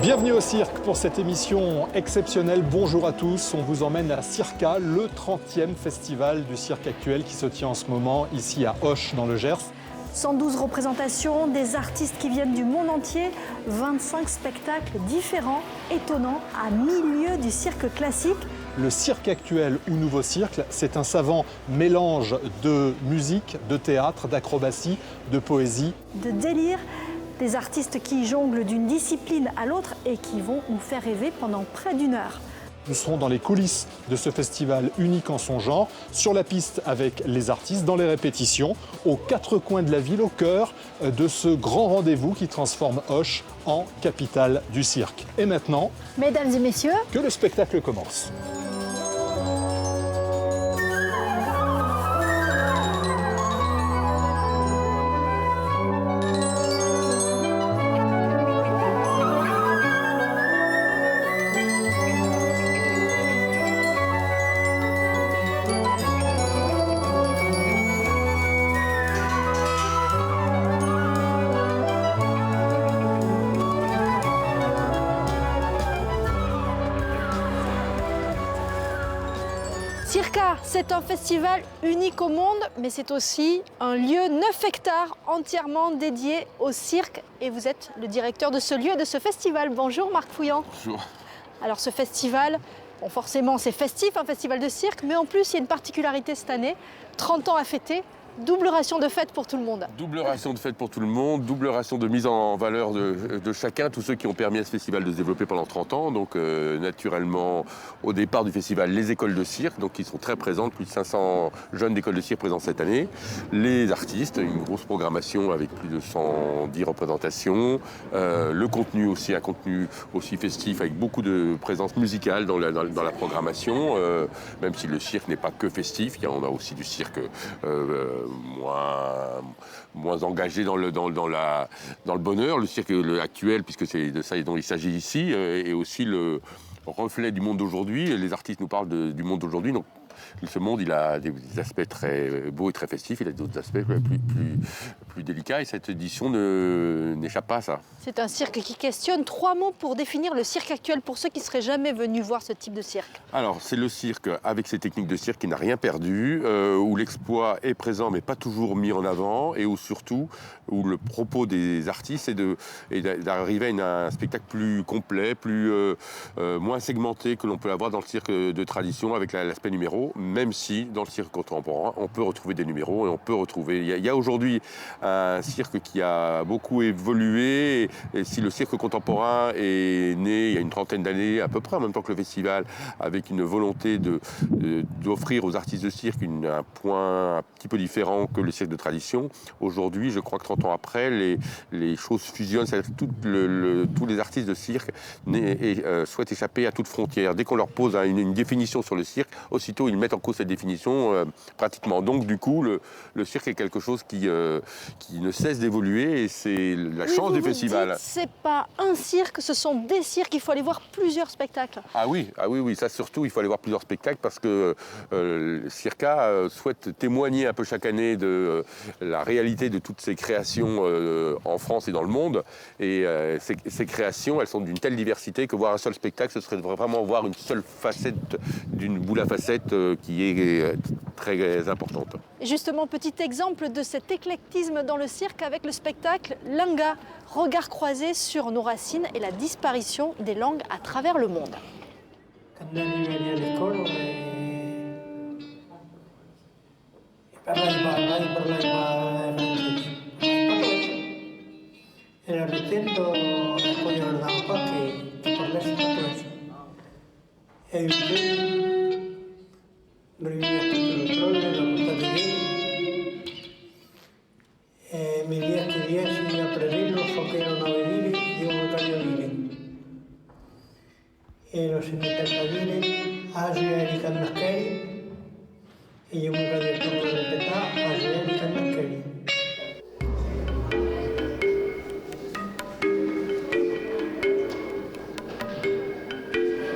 Bienvenue au cirque pour cette émission exceptionnelle. Bonjour à tous, on vous emmène à Circa, le 30e festival du cirque actuel qui se tient en ce moment ici à Auch dans le Gers. 112 représentations, des artistes qui viennent du monde entier, 25 spectacles différents, étonnants, à milieu du cirque classique. Le cirque actuel ou nouveau cirque, c'est un savant mélange de musique, de théâtre, d'acrobatie, de poésie. De délire, des artistes qui jonglent d'une discipline à l'autre et qui vont nous faire rêver pendant près d'une heure. Nous serons dans les coulisses de ce festival unique en son genre, sur la piste avec les artistes, dans les répétitions, aux quatre coins de la ville, au cœur de ce grand rendez-vous qui transforme Auch en capitale du cirque. Et maintenant, mesdames et messieurs, que le spectacle commence. Circa, c'est un festival unique au monde, mais c'est aussi un lieu 9 hectares entièrement dédié au cirque. Et vous êtes le directeur de ce lieu et de ce festival. Bonjour Marc Fouillant. Bonjour. Alors ce festival, bon, forcément c'est festif, un festival de cirque, mais en plus il y a une particularité cette année, 30 ans à fêter. Double ration de fête pour tout le monde. Double ration de fête pour tout le monde, double ration de mise en valeur de chacun, tous ceux qui ont permis à ce festival de se développer pendant 30 ans. Donc naturellement, au départ du festival, les écoles de cirque, donc qui sont très présentes, plus de 500 jeunes d'écoles de cirque présents cette année. Les artistes, une grosse programmation avec plus de 110 représentations. Le contenu aussi, un contenu aussi festif avec beaucoup de présence musicale dans la programmation. Même si le cirque n'est pas que festif, on a aussi du cirque moins engagé dans le bonheur, le cirque actuel, puisque c'est de ça dont il s'agit ici, et aussi le reflet du monde d'aujourd'hui. Les artistes nous parlent du monde d'aujourd'hui. Donc, ce monde, il a des aspects très beaux et très festifs, il a d'autres aspects plus délicats, et cette édition n'échappe pas à ça. C'est un cirque qui questionne. 3 mots pour définir le cirque actuel pour ceux qui ne seraient jamais venus voir ce type de cirque. Alors, c'est le cirque avec ses techniques de cirque qui n'a rien perdu, où l'exploit est présent mais pas toujours mis en avant, et où surtout, où le propos des artistes est d'arriver à un spectacle plus complet, moins segmenté que l'on peut avoir dans le cirque de tradition avec l'aspect numéro, même si dans le cirque contemporain, on peut retrouver des numéros et on peut retrouver... Il y a aujourd'hui un cirque qui a beaucoup évolué, et si le cirque contemporain est né il y a une trentaine d'années, à peu près en même temps que le festival, avec une volonté d'offrir aux artistes de cirque un point un petit peu différent que le cirque de tradition, aujourd'hui, je crois que 30 ans après, les choses fusionnent, c'est-à-dire que tous les artistes de cirque souhaitent échapper à toute frontière. Dès qu'on leur pose une définition sur le cirque, aussitôt ils mettent en cause cette définition pratiquement. Donc du coup, le cirque est quelque chose qui ne cesse d'évoluer, et c'est la chance du festival. C'est pas un cirque, ce sont des cirques, il faut aller voir plusieurs spectacles. Ah oui, ça surtout, il faut aller voir plusieurs spectacles parce que Circa souhaite témoigner un peu chaque année de la réalité de toutes ces créations en France et dans le monde. Et ces créations, elles sont d'une telle diversité que voir un seul spectacle, ce serait vraiment voir une seule facette d'une boule à facettes qui est très importante. Et justement, petit exemple de cet éclectisme dans le cirque avec le spectacle Linga, regard croisé sur nos racines et la disparition des langues à travers le monde.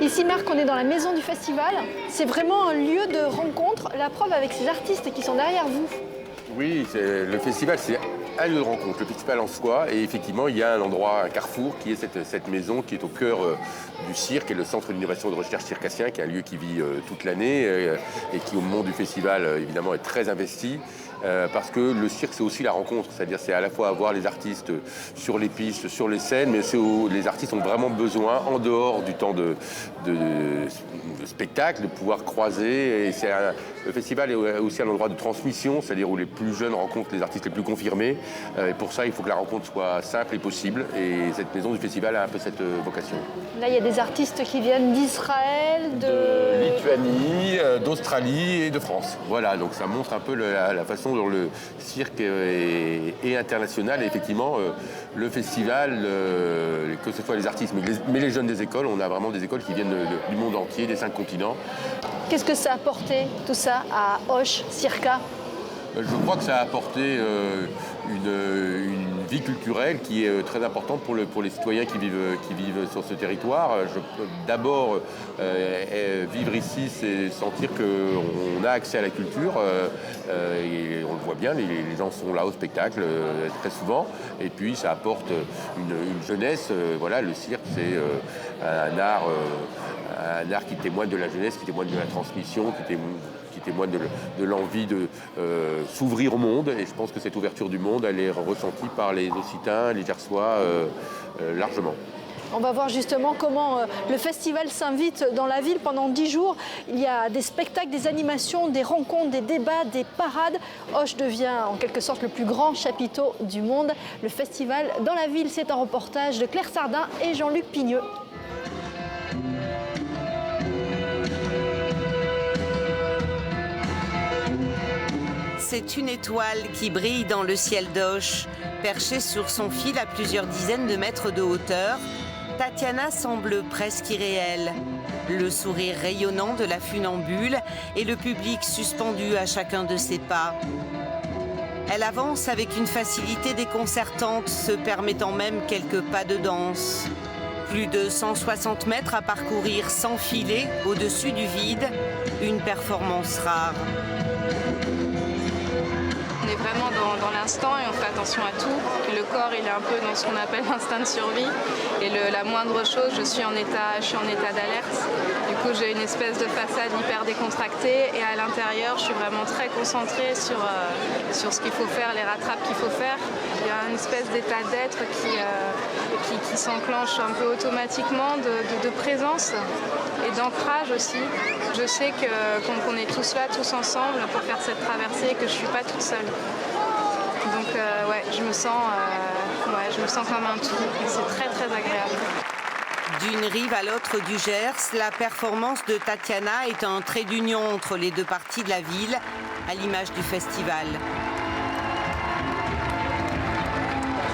Ici, Marc, on est dans la maison du festival. C'est vraiment un lieu de rencontre. La preuve avec ces artistes qui sont derrière vous. Oui, le festival, c'est un lieu de rencontre, le festival en soi. Et effectivement, il y a un endroit, un carrefour, qui est cette maison qui est au cœur du cirque et le centre d'innovation et de recherche circassien, qui est un lieu qui vit toute l'année et qui, au moment du festival, évidemment, est très investi. Parce que le cirque, c'est aussi la rencontre, c'est-à-dire c'est à la fois avoir les artistes sur les pistes, sur les scènes, mais c'est où les artistes ont vraiment besoin, en dehors du temps de spectacle, de pouvoir croiser. Et le festival est aussi un endroit de transmission, c'est-à-dire où les plus jeunes rencontrent les artistes les plus confirmés. Et pour ça, il faut que la rencontre soit simple et possible. Et cette maison du festival a un peu cette vocation. Là, il y a des artistes qui viennent d'Israël, de Lituanie, d'Australie et de France. Voilà, donc ça montre un peu la façon dont le cirque est international. Et effectivement, le festival, que ce soit les artistes, mais les jeunes des écoles, on a vraiment des écoles qui viennent du monde entier, des 5 continents. Qu'est-ce que ça a apporté, tout ça, à Auch, Circa? Je crois que ça a apporté une vie culturelle qui est très importante pour les citoyens qui vivent sur ce territoire. D'abord, vivre ici, c'est sentir qu'on a accès à la culture. Et on le voit bien, les gens sont là au spectacle très souvent. Et puis, ça apporte une jeunesse. Voilà, le cirque, c'est un art qui témoigne de la jeunesse, qui témoigne de la transmission, qui témoigne de l'envie de s'ouvrir au monde. Et je pense que cette ouverture du monde, elle est ressentie par les Occitans, les Gersois largement. On va voir justement comment le festival s'invite dans la ville pendant 10 jours. Il y a des spectacles, des animations, des rencontres, des débats, des parades. Auch devient en quelque sorte le plus grand chapiteau du monde. Le festival dans la ville, c'est un reportage de Claire Sardin et Jean-Luc Pigneux. C'est une étoile qui brille dans le ciel d'Auch. Perchée sur son fil à plusieurs dizaines de mètres de hauteur, Tatiana semble presque irréelle. Le sourire rayonnant de la funambule et le public suspendu à chacun de ses pas. Elle avance avec une facilité déconcertante, se permettant même quelques pas de danse. Plus de 160 mètres à parcourir sans filet, au-dessus du vide, une performance rare. On est vraiment dans l'instant et on fait attention à tout. Le corps, il est un peu dans ce qu'on appelle l'instinct de survie. Et la moindre chose, je suis en état d'alerte. Du coup, j'ai une espèce de façade hyper décontractée et à l'intérieur, je suis vraiment très concentrée sur ce qu'il faut faire, les rattrapes qu'il faut faire. Il y a une espèce d'état d'être qui s'enclenche un peu automatiquement de présence et d'ancrage aussi. Je sais qu'on est tous là, tous ensemble pour faire cette traversée et que je ne suis pas toute seule. Donc ouais, je me sens comme un tout. C'est très très agréable. D'une rive à l'autre du Gers, la performance de Tatiana est un trait d'union entre les deux parties de la ville, à l'image du festival.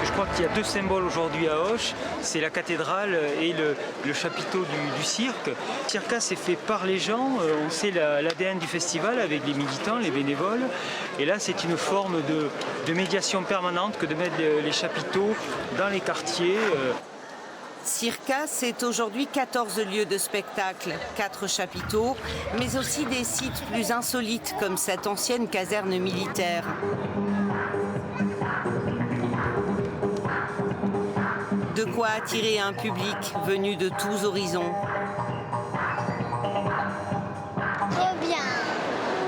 Je crois qu'il y a 2 symboles aujourd'hui à Auch, c'est la cathédrale et le chapiteau du cirque. Circa, c'est fait par les gens, on sait l'ADN du festival avec les militants, les bénévoles. Et là, c'est une forme de médiation permanente que de mettre les chapiteaux dans les quartiers. Circa, c'est aujourd'hui 14 lieux de spectacle, 4 chapiteaux, mais aussi des sites plus insolites comme cette ancienne caserne militaire. De quoi attirer un public venu de tous horizons. Trop bien.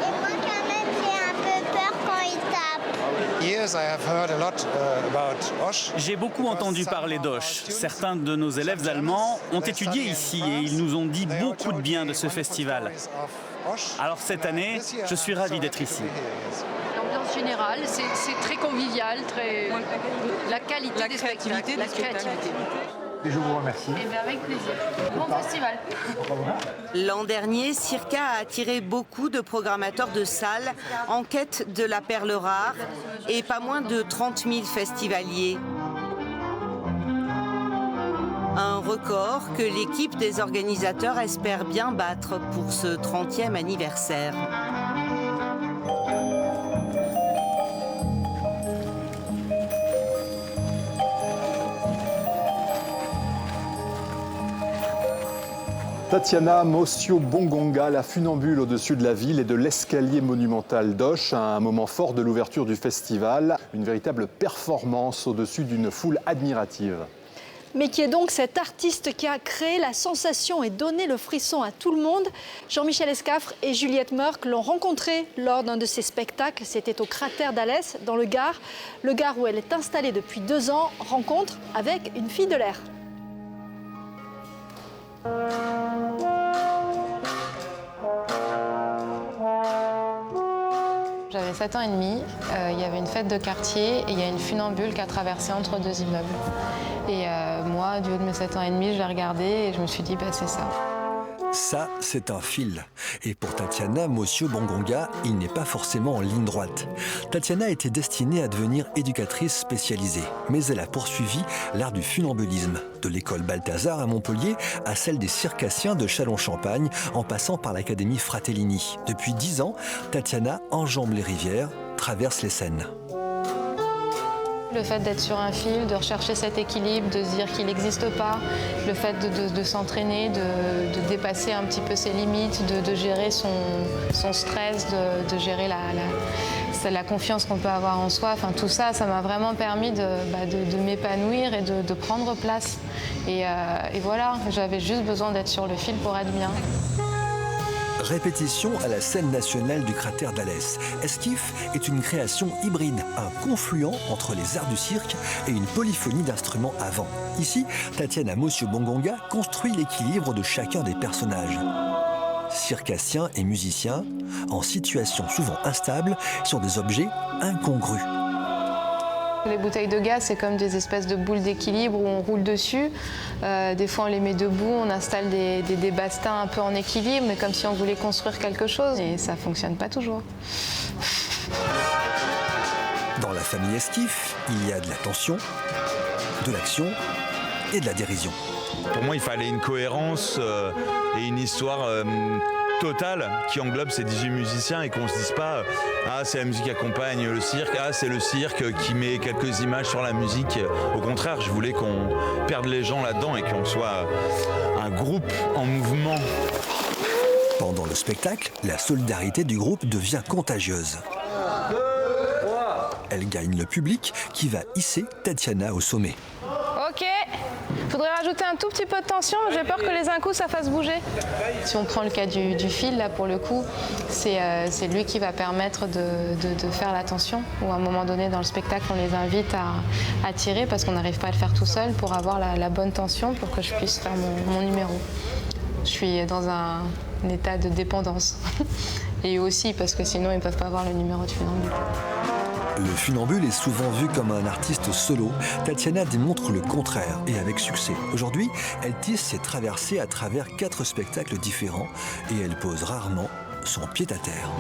Et moi quand même j'ai un peu peur quand il tape. J'ai beaucoup entendu parler d'Auch. Certains de nos élèves allemands ont étudié ici et ils nous ont dit beaucoup de bien de ce festival. Alors cette année, je suis ravi d'être ici. L'ambiance générale, c'est très convivial, la qualité des spectacles, la créativité. Et je vous remercie. Et bien avec plaisir. Bon festival. L'an dernier, Circa a attiré beaucoup de programmateurs de salles en quête de la perle rare et pas moins de 30 000 festivaliers. Un record que l'équipe des organisateurs espère bien battre pour ce 30e anniversaire. Tatiana Mosio-Bongonga, la funambule au-dessus de la ville et de l'escalier monumental d'Auch, un moment fort de l'ouverture du festival, une véritable performance au-dessus d'une foule admirative. Mais qui est donc cet artiste qui a créé la sensation et donné le frisson à tout le monde? Jean-Michel Escafre et Juliette Merck l'ont rencontré lors d'un de ses spectacles. C'était au cratère d'Alès, dans le Gard. Le Gard où elle est installée depuis 2 ans. Rencontre avec une fille de l'air. J'avais 7 ans et demi, il y avait une fête de quartier et il y a une funambule qui a traversé entre 2 immeubles. Et moi, du haut de mes 7 ans et demi, je l'ai regardé et je me suis dit, bah, c'est ça. Ça, c'est un fil. Et pour Tatiana Mosio-Bongonga, il n'est pas forcément en ligne droite. Tatiana était destinée à devenir éducatrice spécialisée, mais elle a poursuivi l'art du funambulisme, de l'école Balthazar à Montpellier à celle des circassiens de Châlons-Champagne, en passant par l'académie Fratellini. Depuis 10 ans, Tatiana enjambe les rivières, traverse les Seines. Le fait d'être sur un fil, de rechercher cet équilibre, de se dire qu'il n'existe pas, le fait de s'entraîner, de dépasser un petit peu ses limites, de gérer son stress, de gérer la confiance qu'on peut avoir en soi. Enfin, tout ça, ça m'a vraiment permis de m'épanouir et de prendre place. Et voilà, j'avais juste besoin d'être sur le fil pour être bien. Répétition à la scène nationale du cratère d'Alès. Esquif est une création hybride, un confluent entre les arts du cirque et une polyphonie d'instruments à vent. Ici, Tatiana Mosio-Bongonga construit l'équilibre de chacun des personnages. Circassiens et musiciens, en situation souvent instable, sur des objets incongrus. Les bouteilles de gaz, c'est comme des espèces de boules d'équilibre où on roule dessus. Des fois, on les met debout, on installe des bastins un peu en équilibre, mais comme si on voulait construire quelque chose. Et ça ne fonctionne pas toujours. Dans la famille Esquif, il y a de la tension, de l'action et de la dérision. Pour moi, il fallait une cohérence et une histoire totale qui englobe ces 18 musiciens et qu'on se dise pas ah c'est la musique qui accompagne le cirque, ah c'est le cirque qui met quelques images sur la musique. Au contraire, je voulais qu'on perde les gens là-dedans et qu'on soit un groupe en mouvement. Pendant le spectacle, la solidarité du groupe devient contagieuse. Elle gagne le public qui va hisser Tatiana au sommet. Ok, il faudrait rajouter un tout petit peu de tension, j'ai peur que les un coup ça fasse bouger. Si on prend le cas du fil, là pour le coup, c'est lui qui va permettre de faire la tension. Ou à un moment donné dans le spectacle, on les invite à tirer parce qu'on n'arrive pas à le faire tout seul pour avoir la bonne tension pour que je puisse faire mon numéro. Je suis dans un état de dépendance. Et eux aussi parce que sinon ils ne peuvent pas avoir le numéro de funambule. Le funambule est souvent vu comme un artiste solo. Tatiana démontre le contraire, et avec succès. Aujourd'hui, elle tisse ses traversées à travers 4 spectacles différents, et elle pose rarement son pied-à-terre.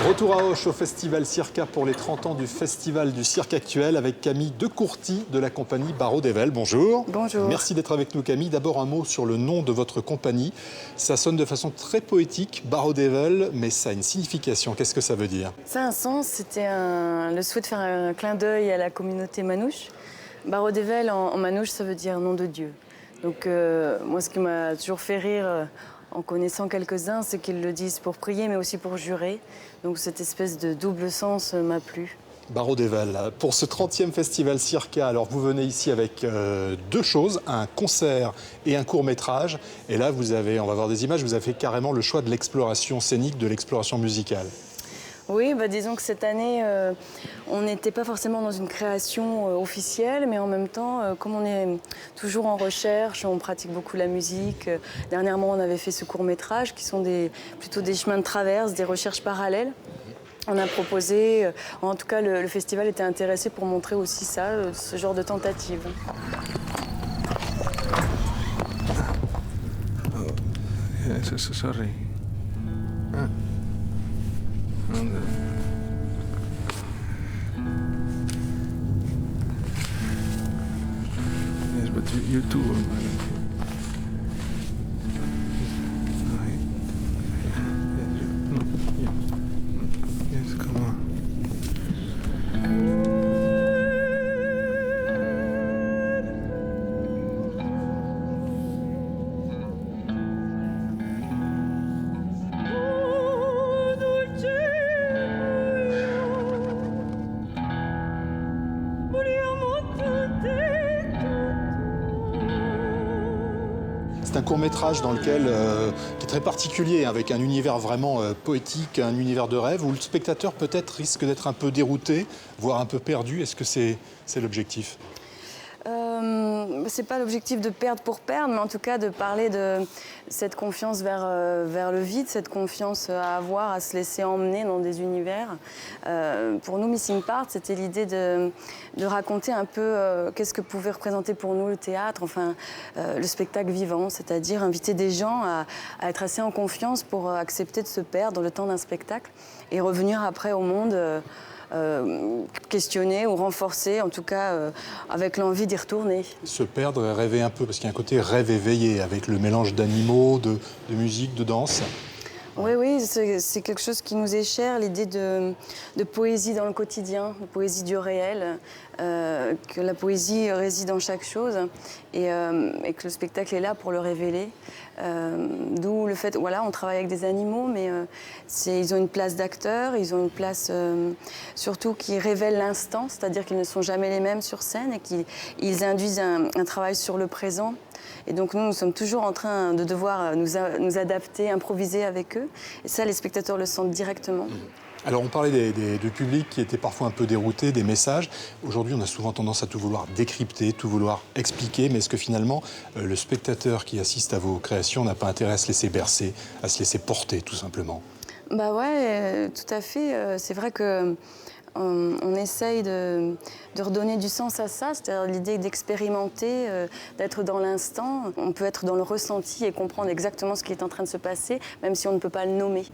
Retour à Auch au Festival Circa pour les 30 ans du Festival du Cirque Actuel avec Camille Decourty de la compagnie Barraud Dével. Bonjour. Bonjour. Merci d'être avec nous Camille. D'abord un mot sur le nom de votre compagnie. Ça sonne de façon très poétique, Barraud Dével, mais ça a une signification. Qu'est-ce que ça veut dire? Ça a un sens, c'était le souhait de faire un clin d'œil à la communauté manouche. Barraud Dével en manouche, ça veut dire nom de Dieu. Donc moi ce qui m'a toujours fait rire en connaissant quelques-uns, c'est qu'ils le disent pour prier, mais aussi pour jurer. Donc cette espèce de double sens m'a plu. Barraud Dével, pour ce 30e Festival Circa, alors vous venez ici avec 2 choses, un concert et un court-métrage. Et là, on va voir des images, vous avez fait carrément le choix de l'exploration scénique, de l'exploration musicale. Oui, disons que cette année, on n'était pas forcément dans une création officielle, mais en même temps, comme on est toujours en recherche, on pratique beaucoup la musique. Dernièrement, on avait fait ce court-métrage qui sont plutôt des chemins de traverse, des recherches parallèles. On a proposé, en tout cas, le festival était intéressé pour montrer aussi ça, ce genre de tentative. Oh, sorry. Ah. Yes, but you too. Yes, come on. C'est un court-métrage dans lequel, qui est très particulier, avec un univers vraiment poétique, un univers de rêve, où le spectateur peut-être risque d'être un peu dérouté, voire un peu perdu. Est-ce que c'est l'objectif ? C'est pas l'objectif de perdre pour perdre, mais en tout cas de parler de cette confiance vers le vide, cette confiance à avoir, à se laisser emmener dans des univers. Pour nous, Missing Part, c'était l'idée de raconter un peu qu'est-ce que pouvait représenter pour nous le théâtre, enfin le spectacle vivant, c'est-à-dire inviter des gens à être assez en confiance pour accepter de se perdre le temps d'un spectacle et revenir après au monde questionner ou renforcer, en tout cas avec l'envie d'y retourner. Se perdre et rêver un peu, parce qu'il y a un côté rêve éveillé, avec le mélange d'animaux, de musique, de danse. Oui, c'est quelque chose qui nous est cher, l'idée de poésie dans le quotidien, de poésie du réel, que la poésie réside en chaque chose et que le spectacle est là pour le révéler. D'où le fait, voilà, on travaille avec des animaux, mais ils ont une place d'acteurs, ils ont une place surtout qui révèle l'instant, c'est-à-dire qu'ils ne sont jamais les mêmes sur scène et qu'ils induisent un travail sur le présent. Et donc nous sommes toujours en train de devoir nous adapter, improviser avec eux. Et ça, les spectateurs le sentent directement. Alors on parlait du public qui était parfois un peu dérouté, des messages. Aujourd'hui, on a souvent tendance à tout vouloir décrypter, tout vouloir expliquer. Mais est-ce que finalement, le spectateur qui assiste à vos créations n'a pas intérêt à se laisser bercer, à se laisser porter, tout simplement ? Bah ouais, tout à fait. C'est vrai que on essaye de redonner du sens à ça, c'est-à-dire l'idée d'expérimenter, d'être dans l'instant. On peut être dans le ressenti et comprendre exactement ce qui est en train de se passer, même si on ne peut pas le nommer.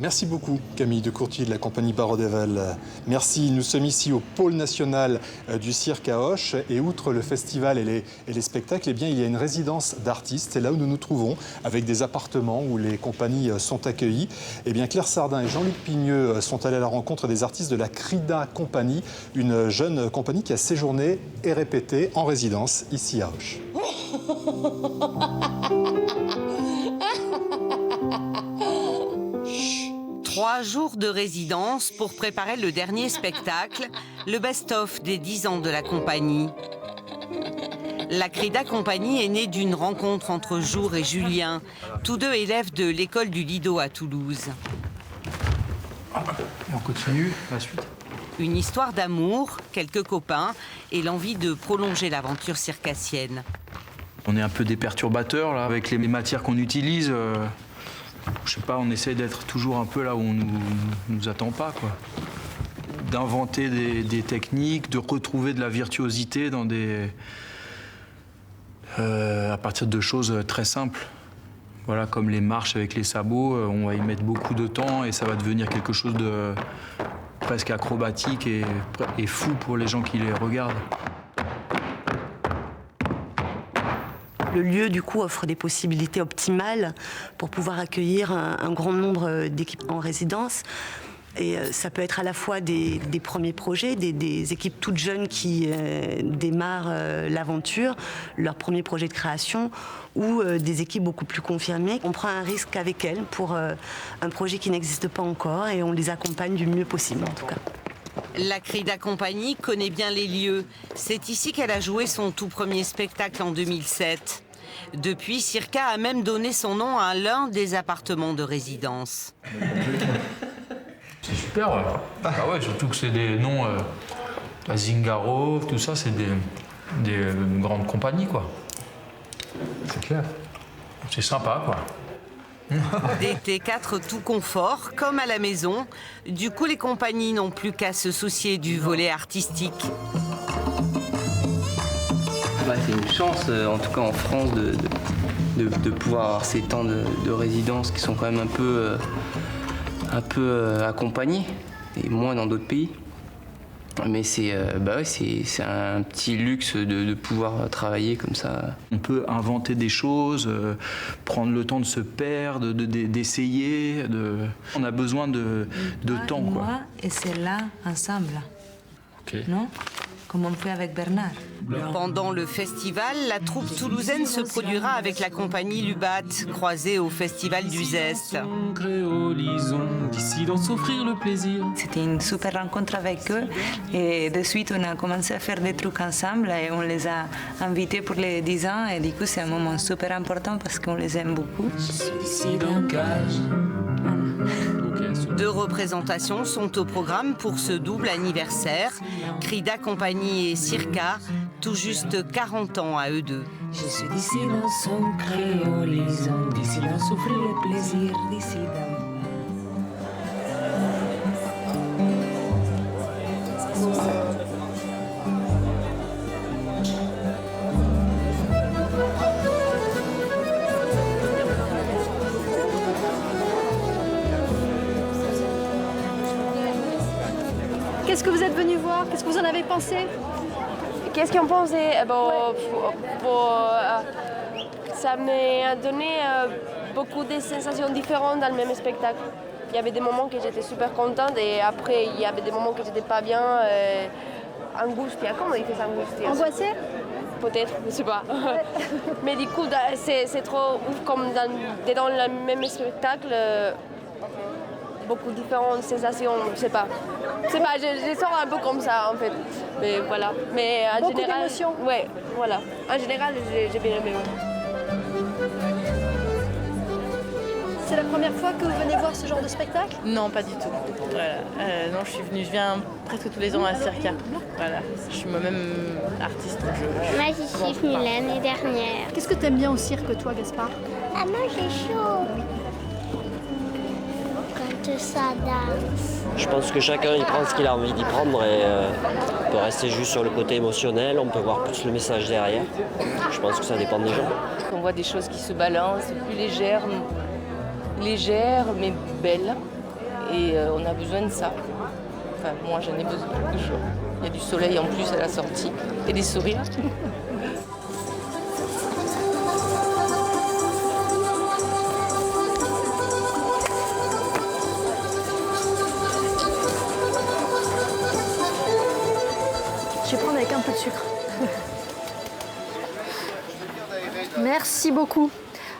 Merci beaucoup, Camille de Courtier de la compagnie Barodeval. Merci. Nous sommes ici au pôle national du cirque à Auch. Et outre le festival et les spectacles, eh bien, il y a une résidence d'artistes. C'est là où nous nous trouvons, avec des appartements où les compagnies sont accueillies. Eh bien, Claire Sardin et Jean-Luc Pigneux sont allés à la rencontre des artistes de la Crida Company, une jeune compagnie qui a séjourné et répété en résidence ici à Auch. 3 jours de résidence pour préparer le dernier spectacle, le best-of des 10 ans de la compagnie. La Crida Company est née d'une rencontre entre Jour et Julien, tous deux élèves de l'école du Lido à Toulouse. On continue, la suite. Une histoire d'amour, quelques copains et l'envie de prolonger l'aventure circassienne. On est un peu des perturbateurs là, avec les matières qu'on utilise. Je sais pas, on essaie d'être toujours un peu là où on nous attend pas, quoi. D'inventer des techniques, de retrouver de la virtuosité dans à partir de choses très simples. Voilà, comme les marches avec les sabots, on va y mettre beaucoup de temps et ça va devenir quelque chose de presque acrobatique et fou pour les gens qui les regardent. Le lieu, du coup, offre des possibilités optimales pour pouvoir accueillir un grand nombre d'équipes en résidence. Et ça peut être à la fois des premiers projets, des équipes toutes jeunes qui démarrent l'aventure, leur premier projet de création, ou des équipes beaucoup plus confirmées. On prend un risque avec elles pour un projet qui n'existe pas encore et on les accompagne du mieux possible, en tout cas. La Crida Company connaît bien les lieux. C'est ici qu'elle a joué son tout premier spectacle en 2007. Depuis, Circa a même donné son nom à l'un des appartements de résidence. C'est super, ouais. Ah ouais, surtout que c'est des noms, la Zingaro, tout ça, c'est des grandes compagnies, quoi. C'est clair. C'est sympa, quoi. Des T4 tout confort, comme à la maison. Du coup, les compagnies n'ont plus qu'à se soucier du volet artistique. C'est une chance, en tout cas en France, de pouvoir avoir ces temps de résidence qui sont quand même un peu accompagnés, et moins dans d'autres pays. Mais c'est un petit luxe de pouvoir travailler comme ça. On peut inventer des choses, prendre le temps de se perdre, d'essayer. On a besoin de temps, quoi. Moi et c'est là ensemble. Ok. Non? comme on fait avec Bernard. Pendant le festival, la troupe toulousaine se produira avec la compagnie Lubat, croisée au festival du Zest. C'était une super rencontre avec eux et de suite on a commencé à faire des trucs ensemble et on les a invités pour les 10 ans et du coup c'est un moment super important parce qu'on les aime beaucoup. Deux représentations sont au programme pour ce double anniversaire. Crida Compagnie et Circa, tout juste 40 ans à eux deux. Je suis d'ici dans son créolisant, d'ici dans souffrir le plaisir, d'ici dans... Qu'est-ce que vous êtes venu voir? Qu'est-ce que vous en avez pensé? Qu'est-ce qu'on pensait? Ça m'a donné beaucoup de sensations différentes dans le même spectacle. Il y avait des moments que j'étais super contente et après il y avait des moments que j'étais pas bien. Angustia, comment on dit ça, angustia? Angoissée? Peut-être, je sais pas. Mais du coup, c'est trop ouf comme dans le même spectacle. Beaucoup de différentes sensations, je sais pas. Je sors un peu comme ça en fait. Mais voilà. Mais en beaucoup général, d'émotions. Ouais, voilà. En général, j'ai bien aimé. Ouais. C'est la première fois que vous venez voir ce genre de spectacle? Non, pas du tout. Voilà. Non, je viens presque tous les ans à Circa. Voilà. Je suis moi-même artiste. Moi, j'y suis venue l'année dernière. Qu'est-ce que tu aimes bien au cirque, toi, Gaspard? Ah, moi, j'ai chaud. Quand ça danse. Je pense que chacun il prend ce qu'il a envie d'y prendre et on peut rester juste sur le côté émotionnel, on peut voir plus le message derrière. Je pense que ça dépend des gens. On voit des choses qui se balancent, plus légères mais belles. Et on a besoin de ça. Enfin, moi j'en ai besoin toujours. Il y a du soleil en plus à la sortie et des sourires. Je vais prendre avec un peu de sucre. Merci beaucoup.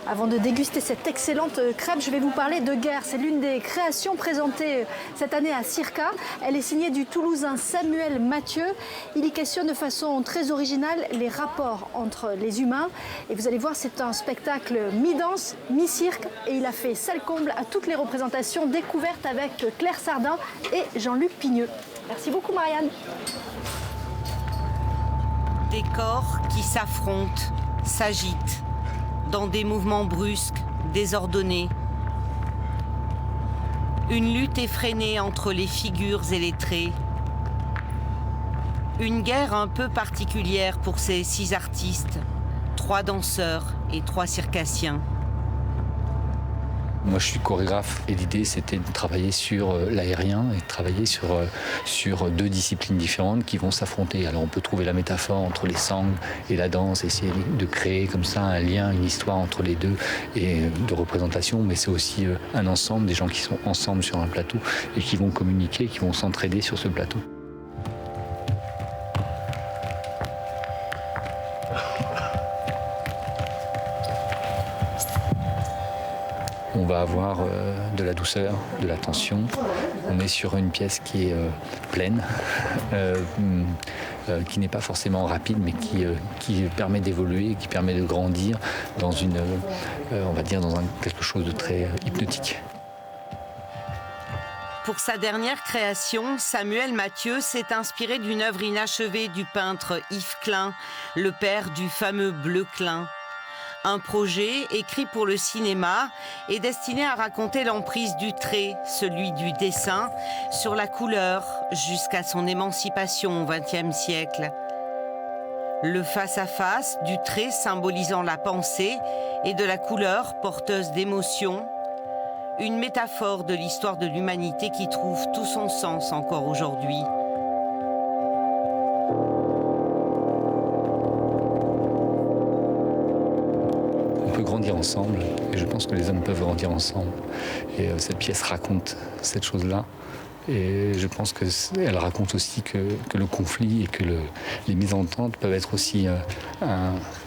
Avant de déguster cette excellente crêpe, je vais vous parler de Guerre. C'est l'une des créations présentées cette année à Circa. Elle est signée du Toulousain Samuel Mathieu. Il y questionne de façon très originale les rapports entre les humains. Et vous allez voir, c'est un spectacle mi-danse, mi-cirque. Et il a fait salle comble à toutes les représentations découvertes avec Claire Sardin et Jean-Luc Pigneux. Merci beaucoup, Marianne. Des corps qui s'affrontent, s'agitent, dans des mouvements brusques, désordonnés. Une lutte effrénée entre les figures et les traits. Une guerre un peu particulière pour ces 6 artistes, 3 danseurs et 3 circassiens. Moi, je suis chorégraphe et l'idée, c'était de travailler sur l'aérien et de travailler sur 2 disciplines différentes qui vont s'affronter. Alors, on peut trouver la métaphore entre les sangles et la danse, essayer de créer comme ça un lien, une histoire entre les deux et de représentation, mais c'est aussi un ensemble, des gens qui sont ensemble sur un plateau et qui vont communiquer, qui vont s'entraider sur ce plateau. On va avoir de la douceur, de la tension. On est sur une pièce qui est pleine, qui n'est pas forcément rapide, mais qui permet d'évoluer, qui permet de grandir dans on va dire, dans quelque chose de très hypnotique. Pour sa dernière création, Samuel Mathieu s'est inspiré d'une œuvre inachevée du peintre Yves Klein, le père du fameux Bleu Klein. Un projet écrit pour le cinéma et destiné à raconter l'emprise du trait, celui du dessin, sur la couleur jusqu'à son émancipation au XXe siècle. Le face-à-face du trait symbolisant la pensée et de la couleur porteuse d'émotions. Une métaphore de l'histoire de l'humanité qui trouve tout son sens encore aujourd'hui. Grandir ensemble, et je pense que les hommes peuvent grandir ensemble. Et cette pièce raconte cette chose-là, Et je pense qu'elle raconte aussi que le conflit et que les mésententes peuvent être aussi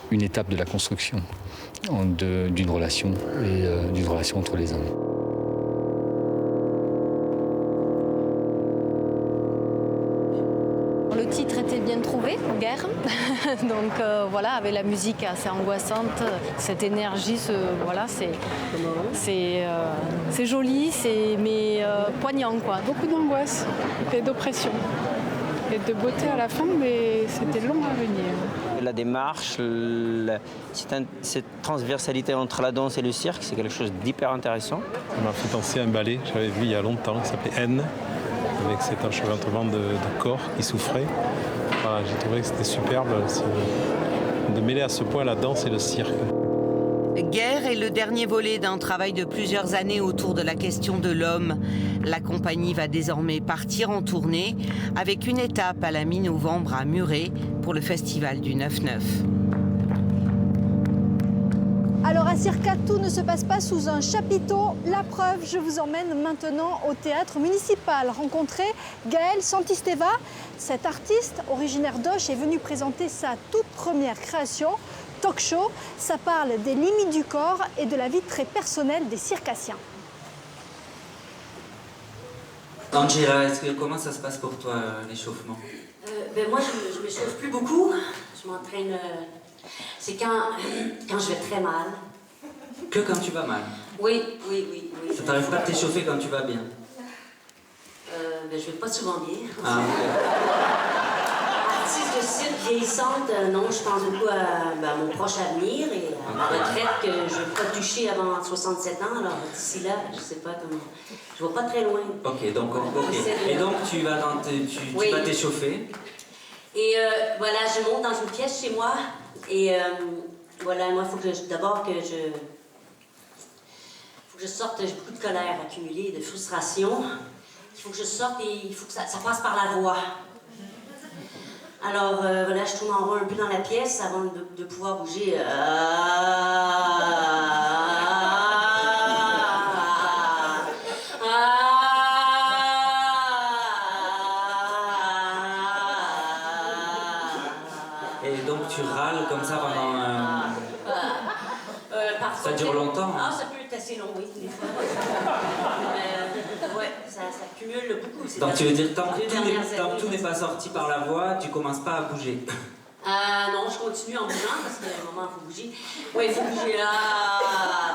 une étape de la construction d'une relation et d'une relation entre les hommes. Le titre était bien trouvé, Guerre. Donc voilà, avec la musique assez angoissante, cette énergie, voilà, c'est joli, mais poignant, quoi. Beaucoup d'angoisse et d'oppression. Et de beauté à la fin, mais c'était long à venir. La démarche, cette transversalité entre la danse et le cirque, c'est quelque chose d'hyper intéressant. Ça m'a fait penser à un ballet que j'avais vu il y a longtemps, qui s'appelait N, avec cet enchevêtrement de corps qui souffrait. Voilà, j'ai trouvé que c'était superbe de mêler à ce point la danse et le cirque. Guerre est le dernier volet d'un travail de plusieurs années autour de la question de l'homme. La compagnie va désormais partir en tournée avec une étape à la mi-novembre à Muret pour le festival du 9-9. Alors à Circa, tout ne se passe pas sous un chapiteau. La preuve, je vous emmène maintenant au théâtre municipal rencontrer Gaël Santisteva. Cet artiste originaire d'Auch est venu présenter sa toute première création, Talk Show. Ça parle des limites du corps et de la vie très personnelle des circassiens. Angela, comment ça se passe pour toi, l'échauffement? Moi, je ne m'échauffe plus beaucoup. Je m'entraîne... C'est quand je vais très mal. Que quand tu vas mal? Oui. Ça t'arrive pas de t'échauffer quand tu vas bien? Je vais pas souvent bien. Ah, Artiste de cirque vieillissante, non, je pense beaucoup à mon proche avenir et à ma retraite que je ne vais pas toucher avant 67 ans. Alors d'ici là, je sais pas comment... Je ne vais pas très loin. Ok, donc, et donc tu vas t'échauffer? Et voilà, je monte dans une pièce chez moi et voilà, moi, il faut que d'abord que je sorte, j'ai beaucoup de colère accumulée, de frustration. Il faut que je sorte et il faut que ça passe par la voix. Alors voilà, je tourne en rond un peu dans la pièce avant de pouvoir bouger. Et donc tu râles comme ça pendant... ça dure longtemps? Ah, ça peut être assez long, oui, des fois. Ouais, ça cumule beaucoup. Donc tu veux dire, tant que tout n'est pas sorti par la voix, tu commences pas à bouger? Non, je continue en bougeant parce qu'à un moment, il faut bouger. Oui, il faut bouger là.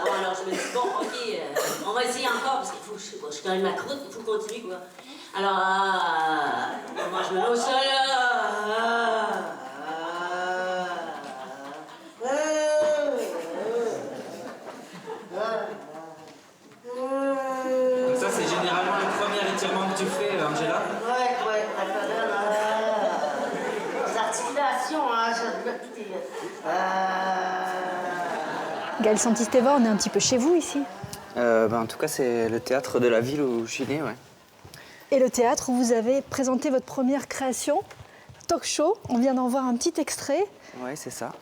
Bon, alors je me dis, bon, ok, on va essayer encore parce qu'il faut, je suis quand même ma croûte, il faut continuer, quoi. Alors, moi, je me mets au sol, Donc ça, c'est généralement le premier étirement que tu fais, Angela? Ouais, les articulations, hein, Gaël Santisteva, on est un petit peu chez vous ici. En tout cas, c'est le théâtre de la ville où je suis né, ouais. Et le théâtre où vous avez présenté votre première création, Talk Show. On vient d'en voir un petit extrait. Oui, c'est ça.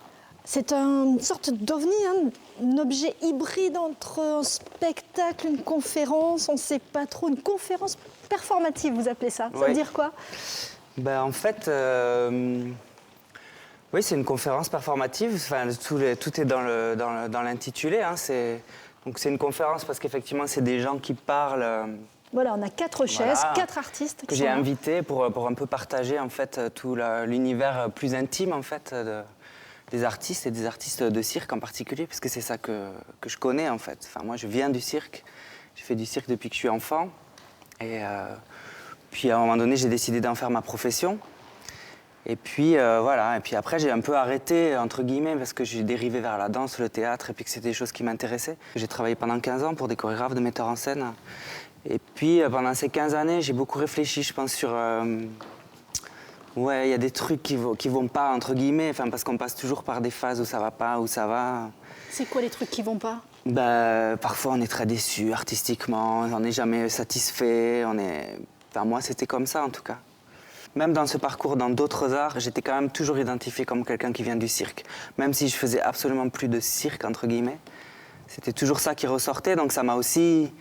C'est une sorte d'ovni, hein, un objet hybride entre un spectacle, une conférence, on ne sait pas trop, une conférence performative, vous appelez ça. Ça veut dire quoi? En fait, oui, c'est une conférence performative. Enfin, tout est dans l'intitulé. Hein. Donc c'est une conférence parce qu'effectivement, c'est des gens qui parlent. Voilà, on a 4 chaises, 4 artistes que j'ai invités pour un peu partager en fait tout l'univers plus intime en fait des artistes et des artistes de cirque en particulier, parce que c'est ça que je connais en fait. Enfin, moi, je viens du cirque. J'ai fait du cirque depuis que je suis enfant. Et puis à un moment donné, j'ai décidé d'en faire ma profession. Et puis voilà. Et puis après, j'ai un peu arrêté entre guillemets parce que j'ai dérivé vers la danse, le théâtre, et puis que c'était des choses qui m'intéressaient. J'ai travaillé pendant 15 ans pour des chorégraphes, de metteurs en scène. Et puis, pendant ces 15 années, j'ai beaucoup réfléchi, je pense, sur... ouais, il y a des trucs qui vont pas, entre guillemets, enfin, parce qu'on passe toujours par des phases où ça va pas, où ça va. C'est quoi les trucs qui vont pas? Parfois, on est très déçu artistiquement, on n'est jamais satisfait, Enfin, moi, c'était comme ça, en tout cas. Même dans ce parcours, dans d'autres arts, j'étais quand même toujours identifié comme quelqu'un qui vient du cirque. Même si je faisais absolument plus de cirque, entre guillemets. c'était toujours ça qui ressortait. Donc ça m'a aussi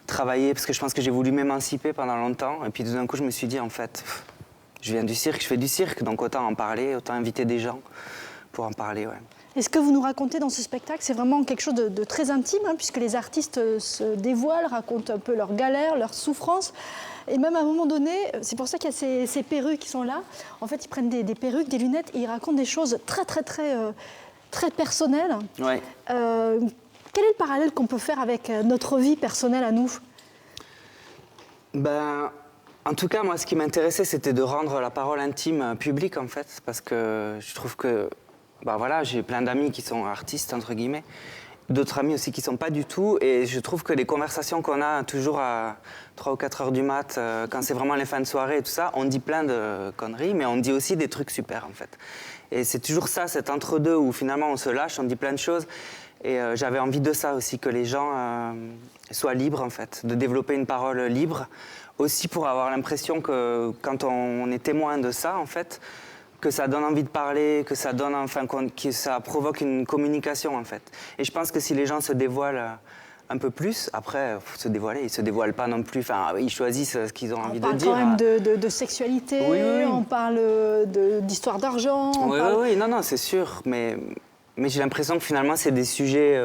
travaillé, parce que je pense que j'ai voulu m'émanciper pendant longtemps. Et puis tout d'un coup, je me suis dit, en fait, je viens du cirque, je fais du cirque, donc autant en parler, autant inviter des gens pour en parler, ouais. Et ce que vous nous racontez dans ce spectacle, c'est vraiment quelque chose de très intime, hein, puisque les artistes se dévoilent, racontent un peu leurs galères, leurs souffrances. Et même à un moment donné, c'est pour ça qu'il y a ces perruques qui sont là. En fait, ils prennent des perruques, des lunettes, et ils racontent des choses très personnelles. Ouais. Quel est le parallèle qu'on peut faire avec notre vie personnelle à nous? Ben, en tout cas, moi, ce qui m'intéressait, c'était de rendre la parole intime publique, en fait, parce que je trouve que, ben voilà, j'ai plein d'amis qui sont artistes, entre guillemets, d'autres amis aussi qui ne sont pas du tout, et je trouve que les conversations qu'on a toujours à 3 ou 4 heures du mat, quand c'est vraiment les fins de soirée et tout ça, on dit plein de conneries, mais on dit aussi des trucs super, en fait. Et c'est toujours ça, cet entre-deux, où finalement on se lâche, on dit plein de choses, et j'avais envie de ça aussi, que les gens soient libres, en fait, de développer une parole libre, aussi pour avoir l'impression que quand on est témoin de ça, en fait, que ça donne envie de parler, que ça donne, enfin, que ça provoque une communication, en fait. Et je pense que si les gens se dévoilent un peu plus, après, faut se dévoiler, ils ne se dévoilent pas non plus, enfin, ils choisissent ce qu'ils ont envie de dire. On parle quand même de sexualité, oui, oui. On parle d'histoire d'argent. Oui, non, c'est sûr, mais j'ai l'impression que finalement, c'est des sujets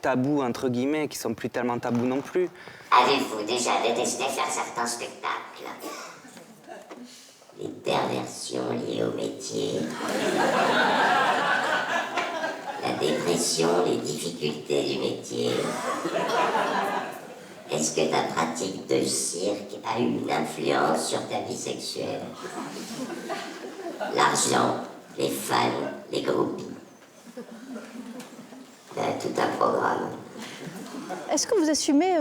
tabous, entre guillemets, qui sont plus tellement tabous non plus. Avez-vous déjà détesté faire certains spectacles? Les perversions liées au métier, la dépression, les difficultés du métier. Est-ce que ta pratique de cirque a eu une influence sur ta vie sexuelle? L'argent, les fans, les groupies. Tout un programme. Est-ce que vous assumez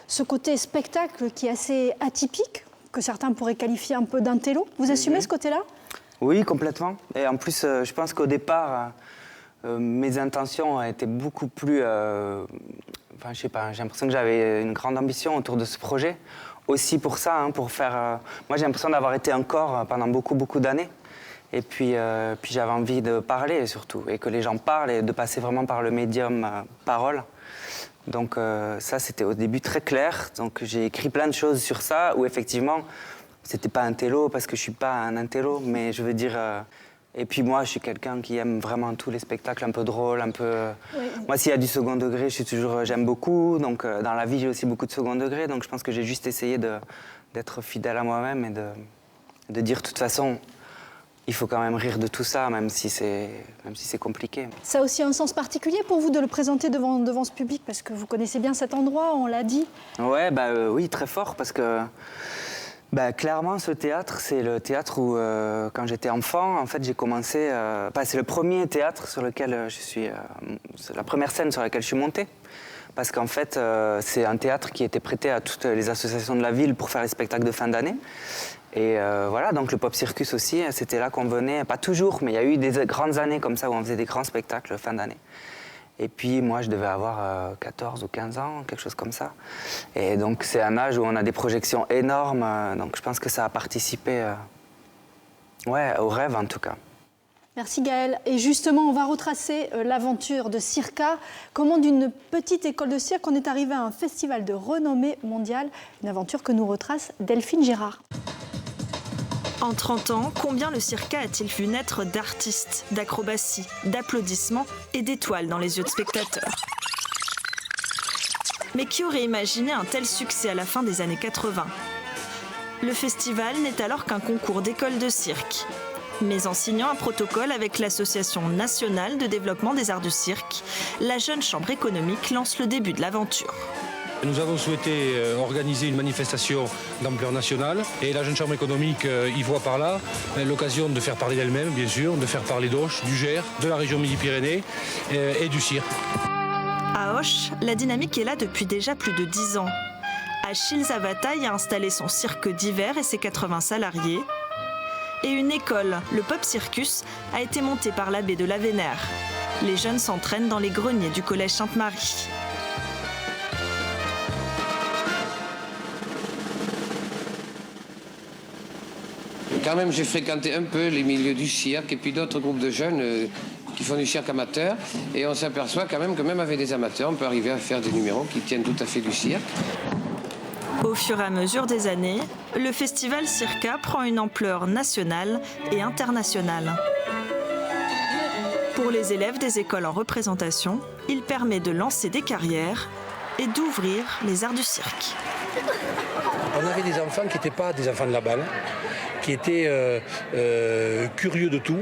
ce côté spectacle qui est assez atypique, que certains pourraient qualifier un peu d'intello? Vous assumez ce côté-là? Oui, complètement. Et en plus, je pense qu'au départ, mes intentions étaient beaucoup plus... Enfin, je sais pas, j'ai l'impression que j'avais une grande ambition autour de ce projet. Aussi pour ça, hein, pour faire... Moi, j'ai l'impression d'avoir été un corps pendant beaucoup d'années. Et puis j'avais envie de parler, surtout, et que les gens parlent, et de passer vraiment par le médium parole. Donc ça, c'était au début très clair. Donc j'ai écrit plein de choses sur ça, où effectivement, c'était pas un télo, parce que je suis pas un intello, mais je veux dire... Et puis moi, je suis quelqu'un qui aime vraiment tous les spectacles un peu drôles, un peu... Oui. Moi, s'il y a du second degré, j'aime beaucoup. Donc dans la vie, j'ai aussi beaucoup de second degré. Donc je pense que j'ai juste essayé d'être fidèle à moi-même et de dire, de toute façon, il faut quand même rire de tout ça, même si c'est compliqué. Ça a aussi un sens particulier pour vous de le présenter devant ce public, parce que vous connaissez bien cet endroit, on l'a dit. Ouais, oui, très fort, parce que clairement, ce théâtre, c'est le théâtre où, quand j'étais enfant, en fait, j'ai commencé... c'est le premier théâtre sur lequel je suis... c'est la première scène sur laquelle je suis montée. Parce qu'en fait, c'est un théâtre qui était prêté à toutes les associations de la ville pour faire les spectacles de fin d'année. Et voilà, donc le Pop Circus aussi, c'était là qu'on venait, pas toujours, mais il y a eu des grandes années comme ça où on faisait des grands spectacles fin d'année. Et puis moi, je devais avoir 14 ou 15 ans, quelque chose comme ça. Et donc c'est un âge où on a des projections énormes, donc je pense que ça a participé au rêve en tout cas. Merci Gaëlle. Et justement, on va retracer l'aventure de Circa. Comment d'une petite école de cirque, on est arrivé à un festival de renommée mondiale. Une aventure que nous retrace Delphine Gérard. En 30 ans, combien le Circa a-t-il vu naître d'artistes, d'acrobaties, d'applaudissements et d'étoiles dans les yeux de spectateurs? Mais qui aurait imaginé un tel succès à la fin des années 80? Le festival n'est alors qu'un concours d'école de cirque. Mais en signant un protocole avec l'Association nationale de développement des arts du cirque, la jeune chambre économique lance le début de l'aventure. Nous avons souhaité organiser une manifestation d'ampleur nationale et la Jeune Chambre économique y voit par là l'occasion de faire parler d'elle-même, bien sûr, de faire parler d'Auch, du Gers, de la région Midi-Pyrénées et du cirque. À Auch, la dynamique est là depuis déjà plus de 10 ans. Achille Zavata y a installé son cirque d'hiver et ses 80 salariés. Et une école, le Pop Circus, a été montée par l'abbé de la Vénère. Les jeunes s'entraînent dans les greniers du collège Sainte-Marie. Quand même, j'ai fréquenté un peu les milieux du cirque et puis d'autres groupes de jeunes qui font du cirque amateur. Et on s'aperçoit quand même que même avec des amateurs, on peut arriver à faire des numéros qui tiennent tout à fait du cirque. Au fur et à mesure des années, le festival Circa prend une ampleur nationale et internationale. Pour les élèves des écoles en représentation, il permet de lancer des carrières et d'ouvrir les arts du cirque. On avait des enfants qui n'étaient pas des enfants de la balle, qui étaient curieux de tout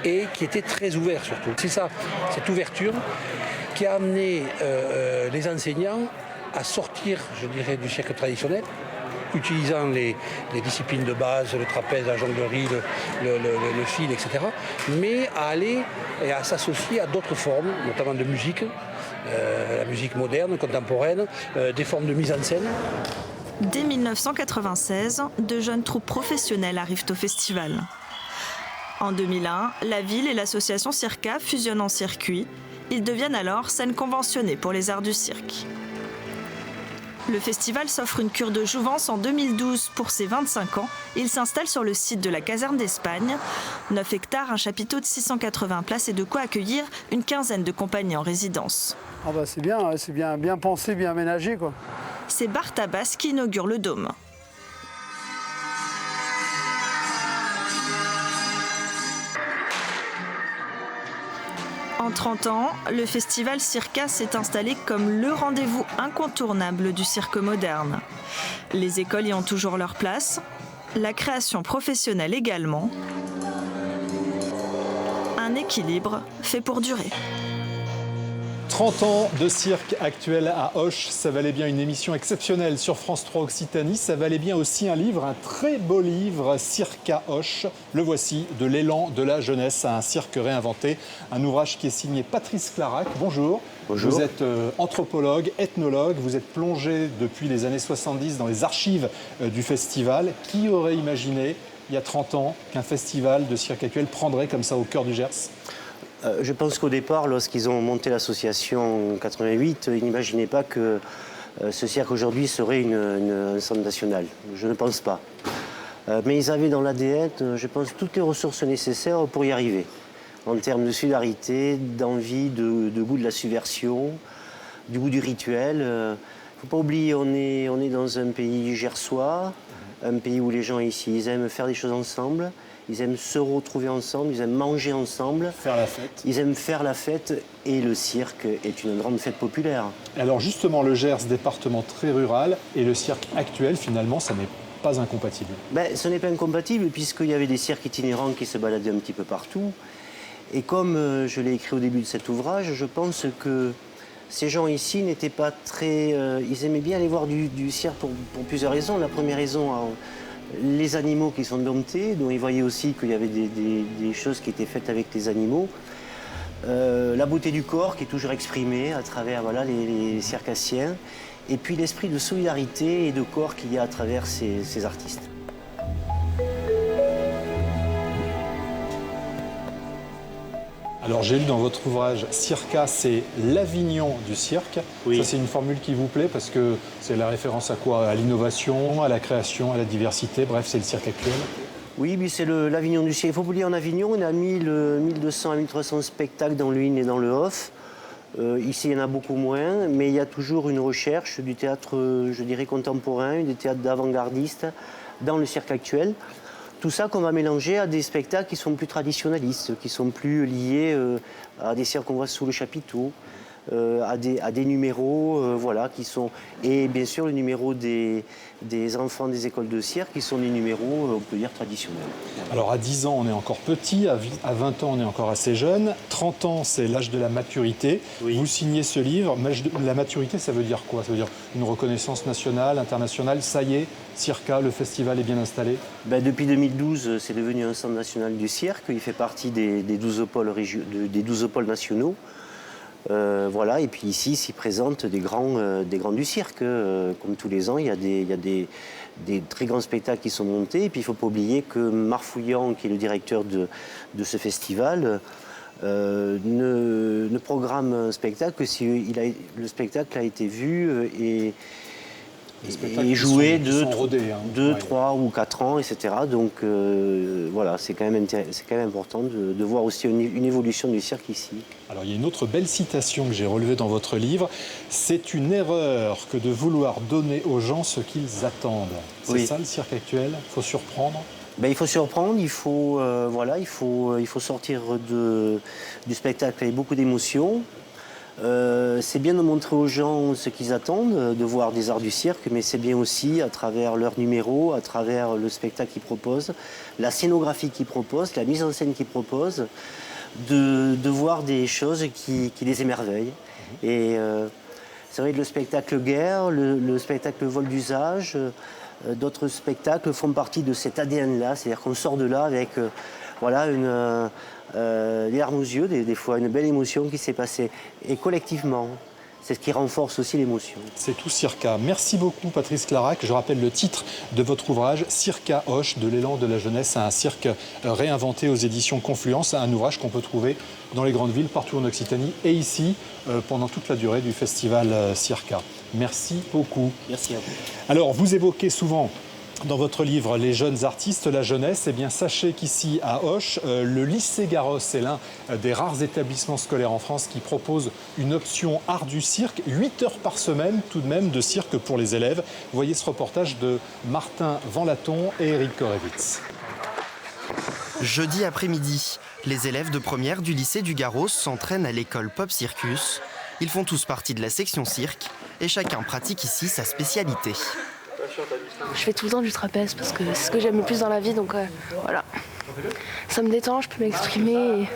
et qui étaient très ouverts surtout. C'est ça, cette ouverture qui a amené les enseignants à sortir, je dirais, du cirque traditionnel, utilisant les disciplines de base, le trapèze, la jonglerie, le fil, etc., mais à aller et à s'associer à d'autres formes, notamment de musique, la musique moderne, contemporaine, des formes de mise en scène. Dès 1996, de jeunes troupes professionnelles arrivent au festival. En 2001, la ville et l'association Circa fusionnent en circuit. Ils deviennent alors scène conventionnée pour les arts du cirque. Le festival s'offre une cure de jouvence en 2012 pour ses 25 ans. Il s'installe sur le site de la caserne d'Espagne. 9 hectares, un chapiteau de 680 places et de quoi accueillir une quinzaine de compagnies en résidence. Ah bah c'est bien pensé, bien aménagé quoi. C'est Bartabas qui inaugure le dôme. En 30 ans, le festival Circa s'est installé comme le rendez-vous incontournable du cirque moderne. Les écoles y ont toujours leur place, la création professionnelle également. Un équilibre fait pour durer. 30 ans de cirque actuel à Auch, ça valait bien une émission exceptionnelle sur France 3 Occitanie, ça valait bien aussi un livre, un très beau livre, Circa Auch. Le voici, de l'élan de la jeunesse à un cirque réinventé, un ouvrage qui est signé Patrice Clarac. Bonjour. Bonjour. Vous êtes anthropologue, ethnologue, vous êtes plongé depuis les années 70 dans les archives du festival. Qui aurait imaginé, il y a 30 ans, qu'un festival de cirque actuel prendrait comme ça au cœur du Gers ? Je pense qu'au départ, lorsqu'ils ont monté l'association en 88, ils n'imaginaient pas que ce cirque aujourd'hui serait un centre national. Je ne pense pas. Mais ils avaient dans l'ADN, je pense, toutes les ressources nécessaires pour y arriver. En termes de solidarité, d'envie, de goût de la subversion, du goût du rituel. Il ne faut pas oublier, on est dans un pays gersois, un pays où les gens ici, ils aiment faire des choses ensemble. Ils aiment se retrouver ensemble, ils aiment manger ensemble. Faire la fête. Ils aiment faire la fête et le cirque est une grande fête populaire. Alors justement, le Gers, département très rural, et le cirque actuel, finalement, ça n'est pas incompatible. Ce n'est pas incompatible puisqu'il y avait des cirques itinérants qui se baladaient un petit peu partout. Et comme je l'ai écrit au début de cet ouvrage, je pense que ces gens ici n'étaient pas très... ils aimaient bien aller voir du cirque pour plusieurs raisons. La première raison... les animaux qui sont domptés, dont ils voyaient aussi qu'il y avait des choses qui étaient faites avec les animaux. La beauté du corps qui est toujours exprimée à travers les circassiens. Et puis l'esprit de solidarité et de corps qu'il y a à travers ces artistes. Alors j'ai lu dans votre ouvrage, Circa, c'est l'Avignon du cirque. Oui. Ça c'est une formule qui vous plaît parce que c'est la référence à quoi? À l'innovation, à la création, à la diversité, bref c'est le cirque actuel. Oui, mais c'est l'Avignon du cirque. Il faut vous dire, en Avignon, on a 1200 à 1300 spectacles dans le in et dans le off. Ici, il y en a beaucoup moins, mais il y a toujours une recherche du théâtre, je dirais, contemporain, du théâtre d'avant-gardiste dans le cirque actuel. Tout ça qu'on va mélanger à des spectacles qui sont plus traditionnalistes, qui sont plus liés à des cirques qu'on voit sous le chapiteau, à des numéros, qui sont... Et bien sûr, le numéro des enfants des écoles de cirque, qui sont des numéros, on peut dire, traditionnels. Alors à 10 ans, on est encore petit, à 20 ans, on est encore assez jeune, 30 ans, c'est l'âge de la maturité. Oui. Vous signez ce livre, la maturité, ça veut dire quoi? Ça veut dire une reconnaissance nationale, internationale, ça y est, Circa, le festival est bien installé? Depuis 2012, c'est devenu un centre national du cirque, il fait partie des 12 pôles nationaux. Et puis ici s'y présentent des grands du cirque. Comme tous les ans, il y a des très grands spectacles qui sont montés. Et puis il ne faut pas oublier que Marc Fouillant, qui est le directeur de ce festival, ne programme un spectacle que si le spectacle a été vu et et jouer qui sont rodés, hein. 2, 3 ou 4 ans, etc. Donc voilà, c'est quand même important de voir aussi une évolution du cirque ici. Alors il y a une autre belle citation que j'ai relevée dans votre livre. C'est une erreur que de vouloir donner aux gens ce qu'ils attendent. C'est ça le cirque actuel? Il faut surprendre? Il faut surprendre, il faut sortir du spectacle avec beaucoup d'émotions. C'est bien de montrer aux gens ce qu'ils attendent, de voir des arts du cirque, mais c'est bien aussi, à travers leurs numéros, à travers le spectacle qu'ils proposent, la scénographie qu'ils proposent, la mise en scène qu'ils proposent, de voir des choses qui les émerveillent. Et c'est vrai que le spectacle guerre, le spectacle vol d'usage, d'autres spectacles font partie de cet ADN-là, c'est-à-dire qu'on sort de là avec des larmes aux yeux, des fois une belle émotion qui s'est passée. Et collectivement, c'est ce qui renforce aussi l'émotion. C'est tout Circa. Merci beaucoup Patrice Clarac. Je rappelle le titre de votre ouvrage, Circa Auch, de l'élan de la jeunesse à un cirque réinventé aux éditions Confluence, un ouvrage qu'on peut trouver dans les grandes villes, partout en Occitanie et ici, pendant toute la durée du festival Circa. Merci beaucoup. Merci à vous. Alors, vous évoquez souvent dans votre livre les jeunes artistes, la jeunesse. Eh bien, sachez qu'ici à Auch, le lycée Garros est l'un des rares établissements scolaires en France qui propose une option art du cirque, 8 heures par semaine tout de même de cirque pour les élèves. Voyez ce reportage de Martin Vanlaton et Eric Korevitz. Jeudi après-midi, les élèves de première du lycée du Garros s'entraînent à l'école Pop Circus. Ils font tous partie de la section cirque et chacun pratique ici sa spécialité. Je fais tout le temps du trapèze parce que c'est ce que j'aime le plus dans la vie, donc voilà. Ça me détend, je peux m'exprimer et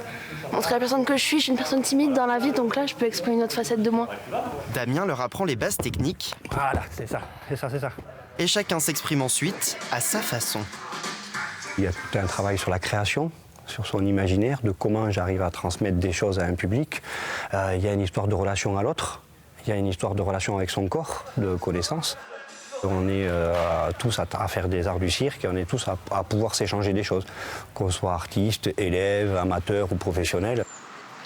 montrer la personne que je suis. Je suis une personne timide dans la vie, donc là je peux exprimer une autre facette de moi. Damien leur apprend les bases techniques. Voilà, c'est ça. Et chacun s'exprime ensuite à sa façon. Il y a tout un travail sur la création, sur son imaginaire, de comment j'arrive à transmettre des choses à un public. Il y a une histoire de relation à l'autre, il y a une histoire de relation avec son corps, de connaissance. On est tous à faire des arts du cirque et on est tous à pouvoir s'échanger des choses, qu'on soit artiste, élève, amateur ou professionnel.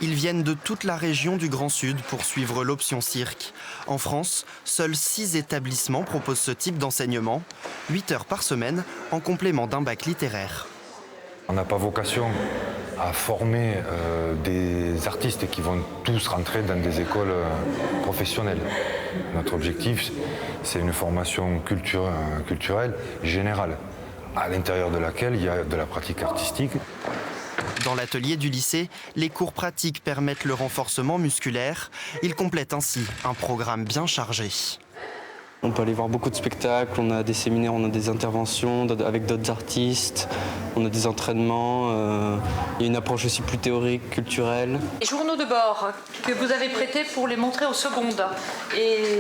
Ils viennent de toute la région du Grand Sud pour suivre l'option cirque. En France, seuls 6 établissements proposent ce type d'enseignement, 8 heures par semaine, en complément d'un bac littéraire. On n'a pas vocation à former des artistes qui vont tous rentrer dans des écoles professionnelles. Notre objectif, c'est une formation culturelle générale, à l'intérieur de laquelle il y a de la pratique artistique. Dans l'atelier du lycée, les cours pratiques permettent le renforcement musculaire. Ils complètent ainsi un programme bien chargé. On peut aller voir beaucoup de spectacles, on a des séminaires, on a des interventions avec d'autres artistes, on a des entraînements, il y a une approche aussi plus théorique, culturelle. Les journaux de bord que vous avez prêtés pour les montrer aux secondes. Et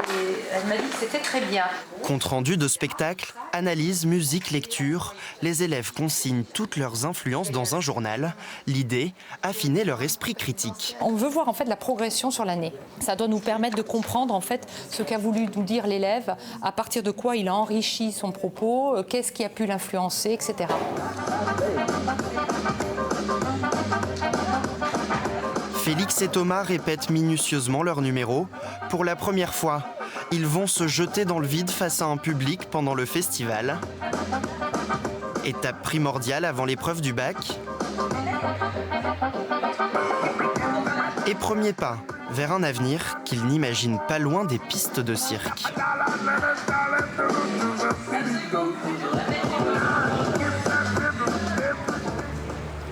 elle m'a dit que c'était très bien. Compte rendu de spectacle, analyse, musique, lecture, les élèves consignent toutes leurs influences dans un journal. L'idée, affiner leur esprit critique. On veut voir en fait la progression sur l'année. Ça doit nous permettre de comprendre en fait ce qu'a voulu nous dire l'élève, à partir de quoi il a enrichi son propos, qu'est-ce qui a pu l'influencer, etc. Félix et Thomas répètent minutieusement leur numéro. Pour la première fois, ils vont se jeter dans le vide face à un public pendant le festival. Étape primordiale avant l'épreuve du bac. Et premier pas vers un avenir qu'ils n'imaginent pas loin des pistes de cirque.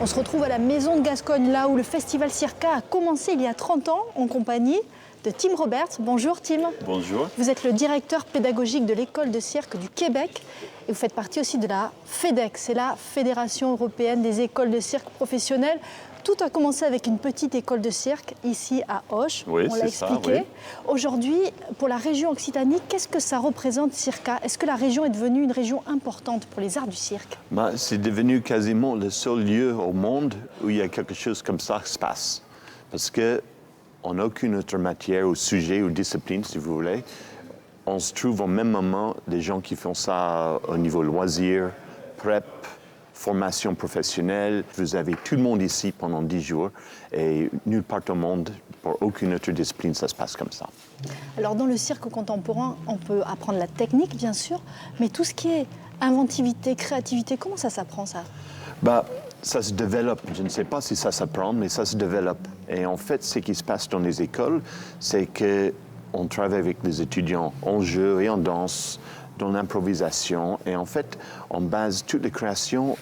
On se retrouve à la Maison de Gascogne, là où le festival Circa a commencé il y a 30 ans, en compagnie de Tim Roberts. Bonjour Tim. Bonjour. Vous êtes le directeur pédagogique de l'école de cirque du Québec et vous faites partie aussi de la FEDEC, c'est la Fédération européenne des écoles de cirque professionnelles. Tout a commencé avec une petite école de cirque ici à Auch, oui, on l'a expliqué. Oui. Aujourd'hui, pour la région Occitanie, qu'est-ce que ça représente Circa? Est-ce que la région est devenue une région importante pour les arts du cirque? C'est devenu quasiment le seul lieu au monde où il y a quelque chose comme ça qui se passe. Parce qu'en aucune autre matière ou sujet ou discipline, si vous voulez, on se trouve au même moment des gens qui font ça au niveau loisir, prep, formation professionnelle. Vous avez tout le monde ici pendant 10 jours et nulle part au monde, pour aucune autre discipline, ça se passe comme ça. Alors dans le cirque contemporain, on peut apprendre la technique, bien sûr, mais tout ce qui est inventivité, créativité, comment ça s'apprend ça? Ça se développe. Je ne sais pas si ça s'apprend, mais ça se développe. Et en fait, ce qui se passe dans les écoles, c'est qu'on travaille avec les étudiants en jeu et en danse, dans l'improvisation. Et en fait, on base toutes les créations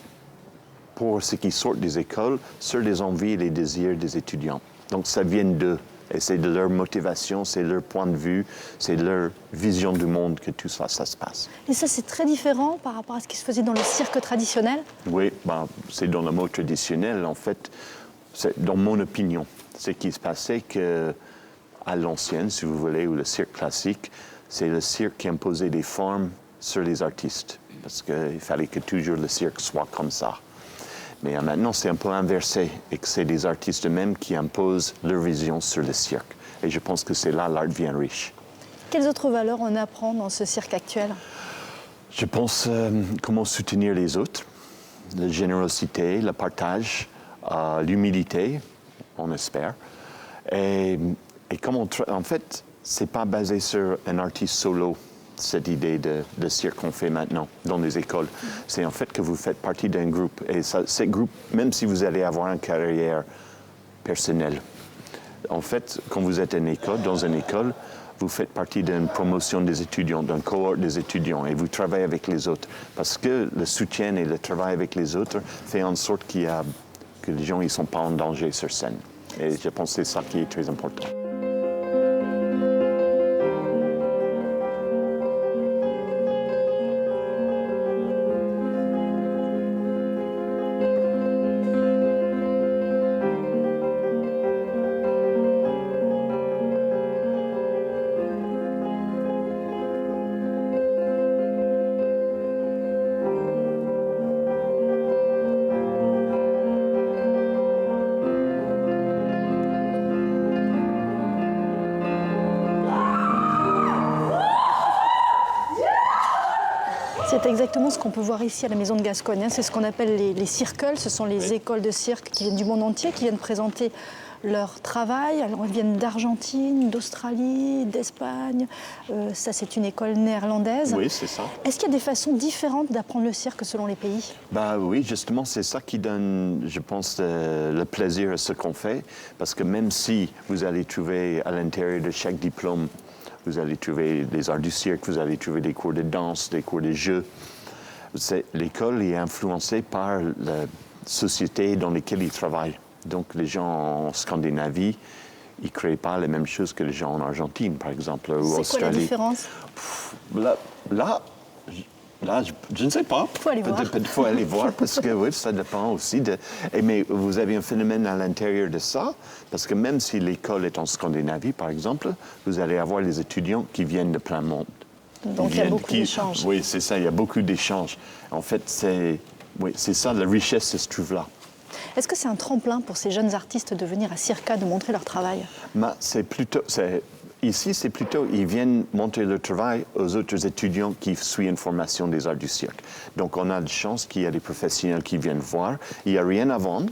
pour ce qui sort des écoles sur les envies et les désirs des étudiants. Donc ça vient d'eux. Et c'est de leur motivation, c'est leur point de vue, c'est leur vision du monde que tout ça se passe. Et ça, c'est très différent par rapport à ce qui se faisait dans le cirque traditionnel? Oui, c'est dans le mot traditionnel, en fait, c'est dans mon opinion. Ce qui se passait qu'à l'ancienne, si vous voulez, ou le cirque classique, c'est le cirque qui imposait des formes sur les artistes, parce qu'il fallait que toujours le cirque soit comme ça. Mais maintenant, c'est un peu inversé et que c'est les artistes eux-mêmes qui imposent leur vision sur le cirque. Et je pense que c'est là l'art devient riche. Quelles autres valeurs on apprend dans ce cirque actuel? Je pense comment soutenir les autres, la générosité, le partage, l'humilité, on espère. Et comment, en fait, c'est pas basé sur un artiste solo. Cette idée de cirque qu'on fait maintenant dans les écoles. C'est en fait que vous faites partie d'un groupe. Et ce groupe, même si vous allez avoir une carrière personnelle, en fait, quand vous êtes dans une école, vous faites partie d'une promotion des étudiants, d'un cohorte des étudiants, et vous travaillez avec les autres. Parce que le soutien et le travail avec les autres fait en sorte que les gens ne sont pas en danger sur scène. Et je pense que c'est ça qui est très important. C'est exactement ce qu'on peut voir ici à la Maison de Gascogne. C'est ce qu'on appelle les circles. Ce sont les écoles de cirque qui viennent du monde entier, qui viennent présenter leur travail. Alors, ils viennent d'Argentine, d'Australie, d'Espagne. Ça, c'est une école néerlandaise. Oui, c'est ça. Est-ce qu'il y a des façons différentes d'apprendre le cirque selon les pays? Oui, justement, c'est ça qui donne, je pense, le plaisir à ce qu'on fait. Parce que même si vous allez trouver à l'intérieur de chaque diplôme, vous allez trouver des arts du cirque, vous allez trouver des cours de danse, des cours de jeu. L'école est influencée par la société dans laquelle ils travaillent. Donc, les gens en Scandinavie, ils ne créent pas les mêmes choses que les gens en Argentine, par exemple, ou en Australie. C'est quoi la différence? Là, je ne sais pas. Il faut aller voir. Il faut aller voir parce que oui, ça dépend aussi. Mais vous avez un phénomène à l'intérieur de ça, parce que même si l'école est en Scandinavie, par exemple, vous allez avoir les étudiants qui viennent de plein monde. Donc il y a beaucoup d'échanges. Oui, c'est ça, il y a beaucoup d'échanges. En fait, c'est ça, la richesse se trouve là. Est-ce que c'est un tremplin pour ces jeunes artistes de venir à Circa, de montrer leur travail? Ici, c'est plutôt, ils viennent montrer leur travail aux autres étudiants qui suivent une formation des arts du cirque. Donc, on a de chance qu'il y a des professionnels qui viennent voir. Il n'y a rien à vendre,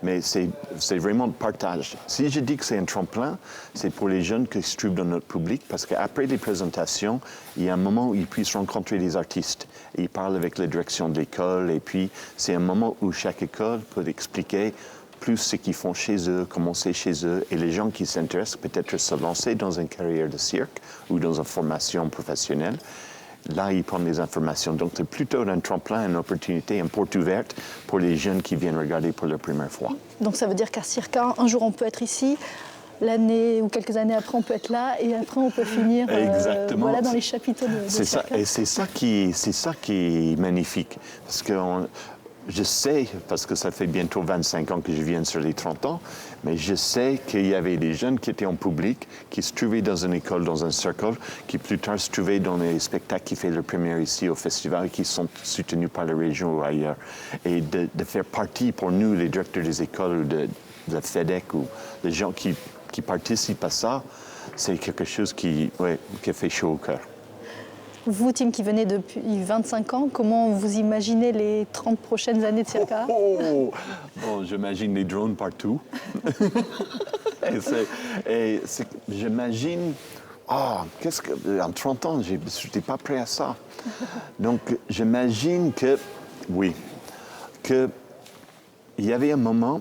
mais c'est vraiment de partage. Si je dis que c'est un tremplin, c'est pour les jeunes qui se trouvent dans notre public, parce qu'après les présentations, il y a un moment où ils puissent rencontrer les artistes. Ils parlent avec la direction de l'école, et puis c'est un moment où chaque école peut expliquer plus ce qu'ils font chez eux, comment c'est chez eux, et les gens qui s'intéressent peut-être se lancer dans une carrière de cirque ou dans une formation professionnelle. Là, ils prennent des informations. Donc, c'est plutôt un tremplin, une opportunité, une porte ouverte pour les jeunes qui viennent regarder pour la première fois. Donc, ça veut dire qu'à Circa, un jour, on peut être ici, l'année ou quelques années après, on peut être là, et après, on peut finir voilà, dans les chapiteaux de Circa. Et c'est ça qui est magnifique. Parce que je sais, parce que ça fait bientôt 25 ans que je viens sur les 30 ans, mais je sais qu'il y avait des jeunes qui étaient en public, qui se trouvaient dans une école, dans un cercle, qui plus tard se trouvaient dans les spectacles qui font leur première ici au festival, qui sont soutenus par la région ou ailleurs. Et de faire partie pour nous, les directeurs des écoles, ou de FEDEC, ou les gens qui participent à ça, c'est quelque chose qui fait chaud au cœur. Vous, Tim, qui venez depuis 25 ans, comment vous imaginez les 30 prochaines années de Circa? Bon, j'imagine les drones partout. J'imagine... en 30 ans, je n'étais pas prêt à ça. Donc, j'imagine que, oui, qu'il y avait un moment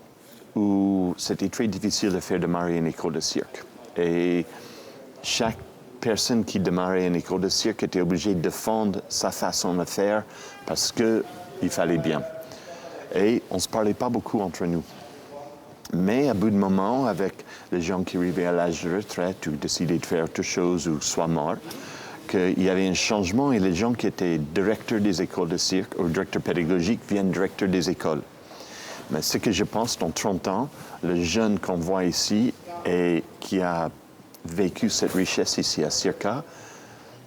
où c'était très difficile de faire démarrer une école de cirque. Et chaque personne qui démarrait une école de cirque était obligée de défendre sa façon de faire parce qu'il fallait bien. Et on ne se parlait pas beaucoup entre nous. Mais à bout de moment, avec les gens qui arrivaient à l'âge de retraite ou décidaient de faire autre chose ou soit morts, qu'il y avait un changement et les gens qui étaient directeurs des écoles de cirque ou directeurs pédagogiques viennent directeurs des écoles. Mais ce que je pense, dans 30 ans, le jeune qu'on voit ici et qui a vécu cette richesse ici à Circa,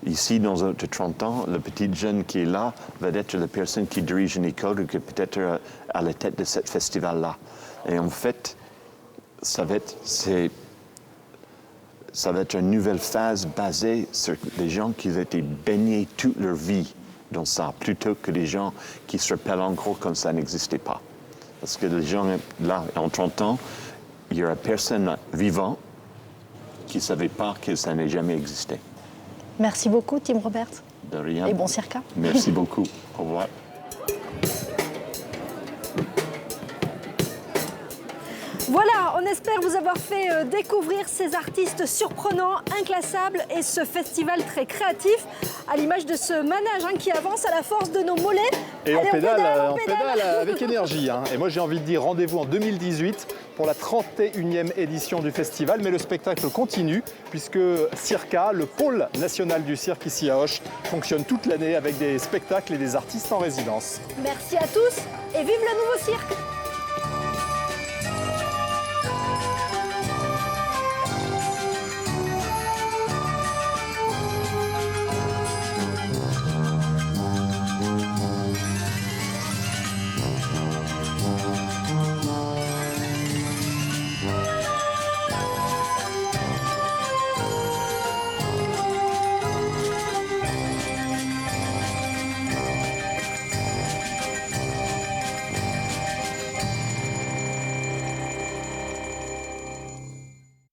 ici, dans 30 ans, le petit jeune qui est là va être la personne qui dirige une école ou qui peut-être à la tête de ce festival-là. Et en fait, ça va être une nouvelle phase basée sur les gens qui ont été baignés toute leur vie dans ça, plutôt que des gens qui se rappellent en gros comme ça n'existait pas. Parce que les gens, là, en 30 ans, il n'y aura personne vivant qui ne savait pas que ça n'ait jamais existé. Merci beaucoup, Tim Robert. De rien. Et bon Circa. Merci beaucoup. Au revoir. Voilà, on espère vous avoir fait découvrir ces artistes surprenants, inclassables et ce festival très créatif, à l'image de ce manège qui avance à la force de nos mollets. Et allez, on pédale avec énergie. Et moi j'ai envie de dire rendez-vous en 2018 pour la 31e édition du festival. Mais le spectacle continue puisque Circa, le pôle national du cirque ici à Auch, fonctionne toute l'année avec des spectacles et des artistes en résidence. Merci à tous et vive le nouveau cirque!